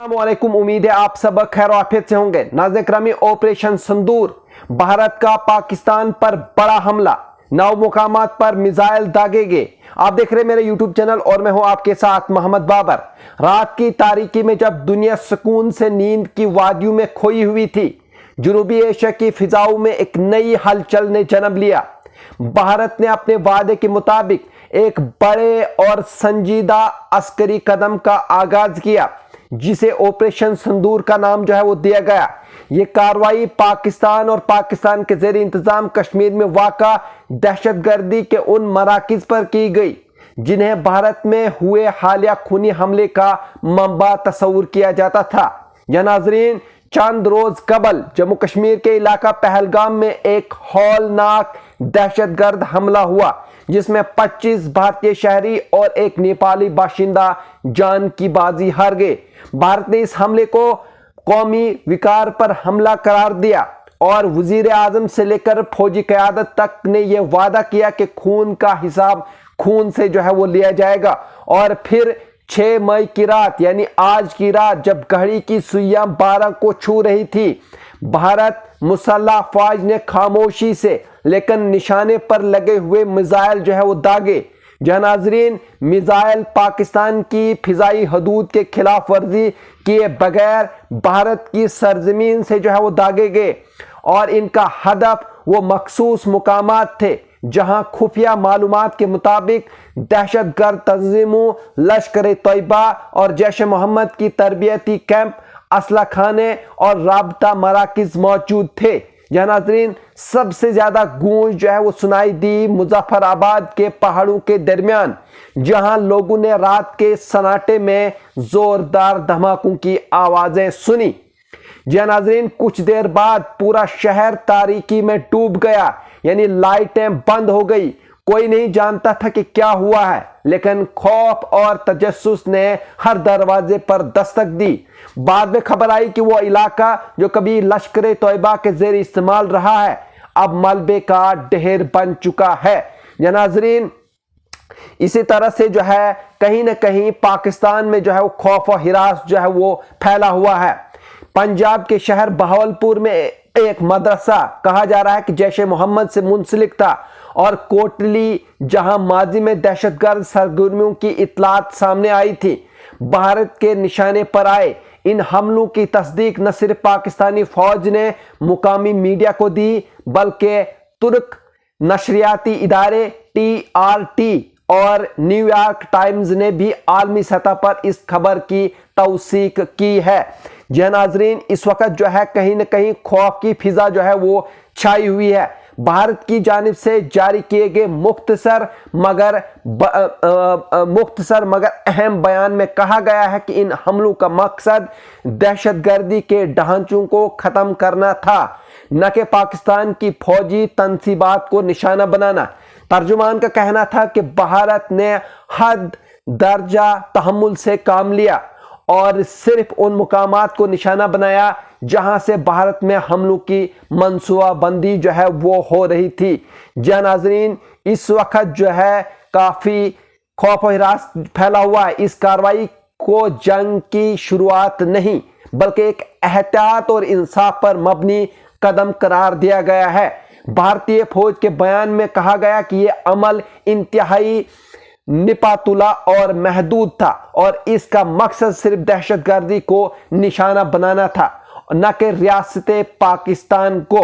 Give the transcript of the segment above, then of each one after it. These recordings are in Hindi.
अस्सलामुअलैकुम। उम्मीद है आप सब खैर आफियत से होंगे। नाज़रीन करामी, ऑपरेशन सिंदूर, भारत का पाकिस्तान पर बड़ा हमला, 9 मुकामात पर मिसाइल दागे गए। आप देख रहे हैं मेरे यूट्यूब चैनल और मैं हूं आपके साथ मोहम्मद बाबर। रात की तारीकी में जब दुनिया सुकून से नींद की वादियों में खोई हुई थी, जनूबी एशिया की फिजाओं में एक नई हलचल ने जन्म लिया। भारत ने अपने वादे के मुताबिक एक बड़े और संजीदा अस्करी कदम का आगाज किया, जिसे ऑपरेशन सिंदूर का नाम वो दिया गया। यह कार्रवाई पाकिस्तान और पाकिस्तान के ज़ेर इंतजाम कश्मीर में वाक़ा दहशतगर्दी के उन मराकिज पर की गई जिन्हें भारत में हुए हालिया खूनी हमले का मंबा तस्वुर किया जाता था। या नाजरीन, चंद रोज कबल जम्मू कश्मीर के इलाका पहलगाम में एक हौलनाक दहशतगर्द हमला हुआ, जिसमें 25 भारतीय शहरी और एक नेपाली बाशिंदा जान की बाजी हार गए। भारत ने इस हमले को कौमी विकार पर हमला करार दिया और वजीर आजम से लेकर फौजी क़यादत तक ने यह वादा किया कि खून का हिसाब खून से वो लिया जाएगा। और फिर 6 मई की रात, यानी आज की रात, जब घड़ी की सुइयां 12 को छू रही थी, भारत मुसल्लह फौज ने खामोशी से लेकिन निशाने पर लगे हुए मिसाइल दागे। नाजरीन, मिसाइल पाकिस्तान की फिजाई हदूद के खिलाफ वर्जी किए बगैर भारत की सरजमीन से दागे गए और इनका हदफ वो मखसूस मुकामात थे जहां खुफिया मालूमात के मुताबिक दहशतगर्द तंजीमों, लश्कर तैयबा और जैश मोहम्मद की तरबियती कैंप, असला खाने और राबता मराकिज मौजूद थे। नाजरीन, सबसे ज्यादा गूंज वो सुनाई दी मुजफ्फराबाद के पहाड़ों के दरमियान, जहां लोगों ने रात के सन्नाटे में जोरदार धमाकों की आवाजें सुनी। नाजरीन, कुछ देर बाद पूरा शहर तारीकी में डूब गया, यानी लाइटें बंद हो गई। कोई नहीं जानता था कि क्या हुआ है, लेकिन खौफ और तजस्सुस ने हर दरवाजे पर दस्तक दी। बाद में खबर आई कि वो इलाका जो कभी लश्कर तैयबा के जेर इस्तेमाल रहा है, अब मलबे का ढेर बन चुका है। नाजरीन, इसी तरह से कहीं ना कहीं पाकिस्तान में वो खौफ और हिरास वो फैला हुआ है। पंजाब के शहर बहावलपुर में एक मदरसा कहा जा रहा है कि जैश मोहम्मद से मुंसलिक था, और कोटली, जहां माजी में दहशतगर्द सरगर्मियों की इतलात सामने आई थी, भारत के निशाने पर आए। इन हमलों की तस्दीक न सिर्फ पाकिस्तानी फौज ने मुकामी मीडिया को दी, बल्कि तुर्क नशरियाती इदारे TRT और न्यूयॉर्क टाइम्स ने भी आलमी सतह पर इस खबर की तौसीक की है। नाजरीन, इस वक्त कहीं ना कहीं खौफ की फिजा वो छाई हुई है। भारत की जानिब से जारी किए गए मुख्तसर मगर अहम बयान में कहा गया है कि इन हमलों का मकसद दहशतगर्दी के ढांचों को खत्म करना था, न कि पाकिस्तान की फौजी तनसीबात को निशाना बनाना। तर्जुमान का कहना था कि भारत ने हद दर्जा तहम्मुल से काम लिया और सिर्फ उन मुकामात को निशाना बनाया जहां से भारत में हमलों की मनसूबाबंदी वो हो रही थी। नाजरीन, इस वक्त काफी खौफ और हिरास फैला हुआ है। इस कार्रवाई को जंग की शुरुआत नहीं, बल्कि एक एहतियात और इंसाफ पर मबनी कदम करार दिया गया है। भारतीय फौज के बयान में कहा गया कि यह अमल इंतहाई निपातुला और महदूद था और इसका मकसद सिर्फ दहशतगर्दी को निशाना बनाना था, न कि रियासत पाकिस्तान को।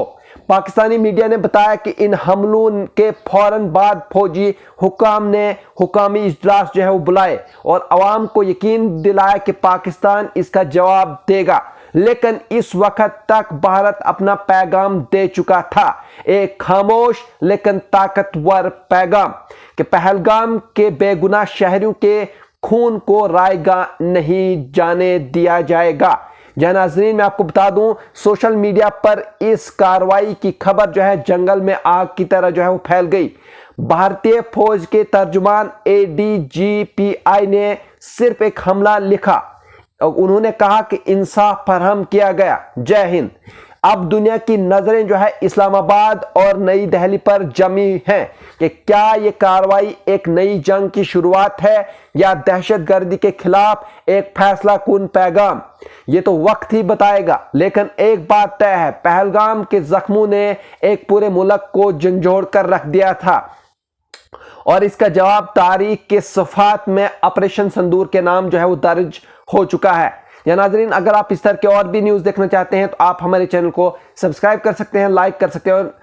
पाकिस्तानी मीडिया ने बताया कि इन हमलों के फौरन बाद फौजी हुकाम ने हुकामी इजलास वो बुलाए और अवाम को यकीन दिलाया कि पाकिस्तान इसका जवाब देगा। लेकिन इस वक्त तक भारत अपना पैगाम दे चुका था, एक खामोश लेकिन ताकतवर पैगाम कि पहलगाम के बेगुनाह शहरियों के खून को रायगा नहीं जाने दिया जाएगा। नाजरीन, मैं आपको बता दूं, सोशल मीडिया पर इस कार्रवाई की खबर जंगल में आग की तरह वो फैल गई। भारतीय फौज के तर्जुमान ADGPI ने सिर्फ एक हमला लिखा। उन्होंने कहा कि इंसाफ फरहम किया गया, जय हिंद। अब दुनिया की नजरें जो है इस्लामाबाद और नई दिल्ली पर जमी हैं कि क्या यह कार्रवाई एक नई जंग की शुरुआत है या दहशतगर्दी के खिलाफ एक फैसला कुन पैगाम। यह तो वक्त ही बताएगा, लेकिन एक बात तय है, पहलगाम के जख्मों ने एक पूरे मुल्क को झंझोड़ कर रख दिया था और इसका जवाब तारीख के सफात में ऑपरेशन सिंदूर के नाम जो है वो दर्ज हो चुका है। या नाजरीन, अगर आप इस तरह के और भी न्यूज देखना चाहते हैं तो आप हमारे चैनल को सब्सक्राइब कर सकते हैं, लाइक कर सकते हैं और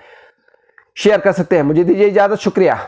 शेयर कर सकते हैं। मुझे दीजिए इजाजत, शुक्रिया।